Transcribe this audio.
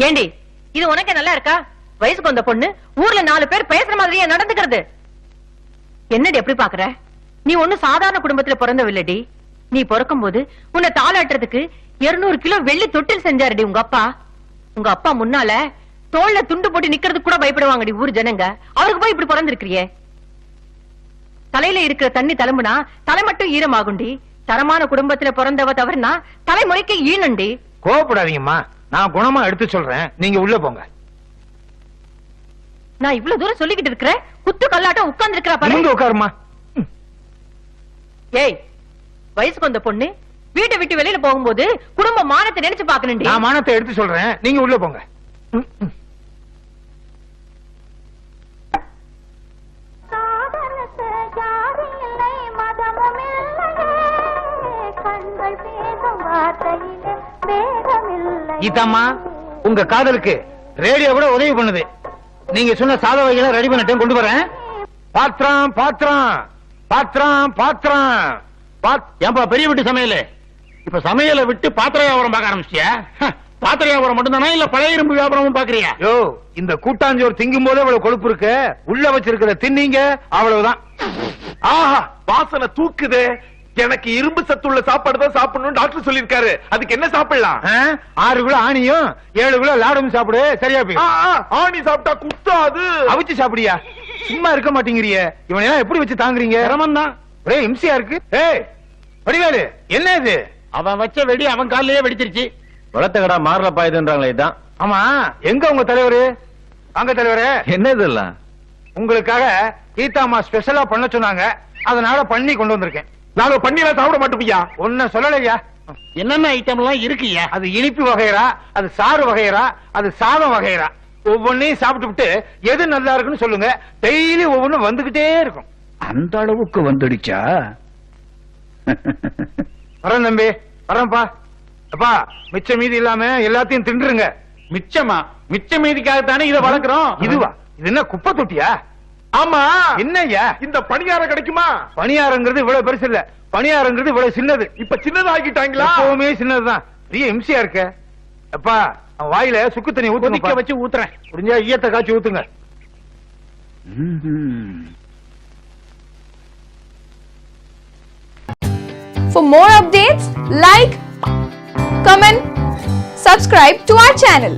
ஏண்டி இது உனக்கு நல்லா இருக்கா? வயசுக்கு வந்த பொண்ணு ஊர்ல 4 பேர் பேசுற மாதிரியே நடந்துக்கிறது. என்னடி எப்படி பாக்குற? நீ ஒண்ணு சாதாரண குடும்பத்துல பிறந்தவில்லடி. நீ பிறக்கும் போது உன்னை தாளாட்டுறதுக்கு 200 கிலோ வெள்ளி தொட்டில் செஞ்சாருடி உங்க அப்பா. உங்க அப்பா முன்னால தோல்ல துண்டு போட்டு நிக்கிறதுக்கு கூட பயப்படுவாங்கடி ஊர் ஜனங்க. அவருக்கு போய் இப்படி பிறந்திருக்கிறியே. தலையில இருக்கிற தண்ணி தழும்புனா தலை மட்டும் ஈரமாகுண்டி. தரமான குடும்பத்துல பிறந்தவ தவறுனா தலைமுறைக்கு ஈனண்டி. கோவப்படாதீங்கம்மா, நான் குணமா எடுத்து சொல்றேன், நீங்க உள்ள போங்க. நான் இவ்வளவு தூரம் சொல்லிக்கிட்டு இருக்கிறேன், குத்து கல்லாட்டம் உட்கார்ந்து இருக்கிறா பாரு. உட்காருமா. ஏய், வயசுக்கு வந்த பொண்ணு வீட்டை விட்டு வெளியில போகும்போது குடும்ப மானத்தை நினைச்சு பாக்கணும்டி. நான் மானத்தை எடுத்து சொல்றேன், நீங்க உள்ள போங்க. கீதாம்மா, உங்க காதலுக்கு ரேடியோ கூட உதவி பண்ணுது. நீங்க சொன்ன சாத வகைகளை ரெடி பண்ணிட்டு கொண்டு வரேன். பாத்திரம் பாத்திரம் பாத்திரம் பாத்திரம். ஏன்பா பெரிய வீட்டு சமையல், இப்ப சமையலை விட்டு பாத்திர வியாபாரம் பார்க்க ஆரம்பிச்சியா? பாத்திர வியாபாரம் மட்டும்தானா இல்ல பழைய இரும்பு வியாபாரமும் பாக்குறியா? யோ, இந்த கூட்டாஞ்சோர் திங்கும் போது அவ்வளவு கொழுப்பு இருக்கு, உள்ள வச்சிருக்கிற தின்னீங்க அவ்வளவுதான். ஆஹா, வாசனை தூக்குது. எனக்கு இரும்பு சத்துள்ள சாப்பாடு தான் சாப்பிடணும் டாக்டர் சொல்லிருக்காரு. அதுக்கு என்ன சாப்பிடலாம்? 6 கிலோ ஆணியும் 7 கிலோ லாடமும் சாப்பிடு, சரியா போய். ஆணி சாப்பிட்டா குத்தாது. அவிச்சு சாப்பிடியா? சும்மா இருக்க மாட்டேங்கிறிய. இவனை எல்லாம் எப்படி வச்சு தாங்குறீங்க? சிரமம் தான், ஒரே இம்சையா இருக்கு. ஏய் வடிவேலு, என்ன இது? அவன் வச்ச வெடி அவன் காலிலேயே வெடிச்சிருச்சு. வளர்த்த கடா மாறல பாயுதுன்றாங்களே இதான். ஆமா, எங்க உங்க தலைவரு? வாங்க தலைவரே. என்ன இதெல்லாம்? உங்களுக்காக கீதாமா ஸ்பெஷலா பண்ண சொன்னாங்க, அதனால பண்ணி கொண்டு வந்திருக்கேன். நாங்க பண்ணியெல்லாம் சாப்பிட மாட்டோம்யா. ஒன்னும் சொல்லலையா? என்னென்ன ஐட்டம் எல்லாம் இருக்குயா? அது இனிப்பு வகைரா, அது சாறு வகைரா, அது சாதம் வகைரா. ஒவ்வொன்னையும் சாப்பிட்டு விட்டு எது நல்லா இருக்குன்னு சொல்லுங்க. டெய்லி ஒவ்வொன்னும் வந்துகிட்டே இருக்கும். அந்த அளவுக்கு வந்துடுச்சா? வரேன் தம்பி, வரேன்ப்பா. அப்பா, மிச்ச மீதி இல்லாம எல்லாத்தையும் தின்றுங்க. மிச்சமா? மிச்ச மீதிக்காகத்தானே இதை வளர்க்கிறோம். இதுவா? இது என்ன குப்பை தொட்டியா? ஆமா. என்னய்யா இந்த பணியாரம் கிடைக்குமா? பணியாரங்கிறது இவ்வளவு பெருசு இல்ல, பணியாரங்கிறது இவ்வளவு சின்னது. இப்ப சின்னதாகிட்டாங்களா? எப்பவுமே சின்னதுதான். பெரிய இம்சையா இருக்க. அப்பா, அவன் வாயில சுக்கு தண்ணி ஊத்த வச்சு ஊத்துறேன். புரிஞ்சா ஈயத்தை காய்ச்சி ஊத்துங்க. For more updates, like, comment, subscribe to our channel.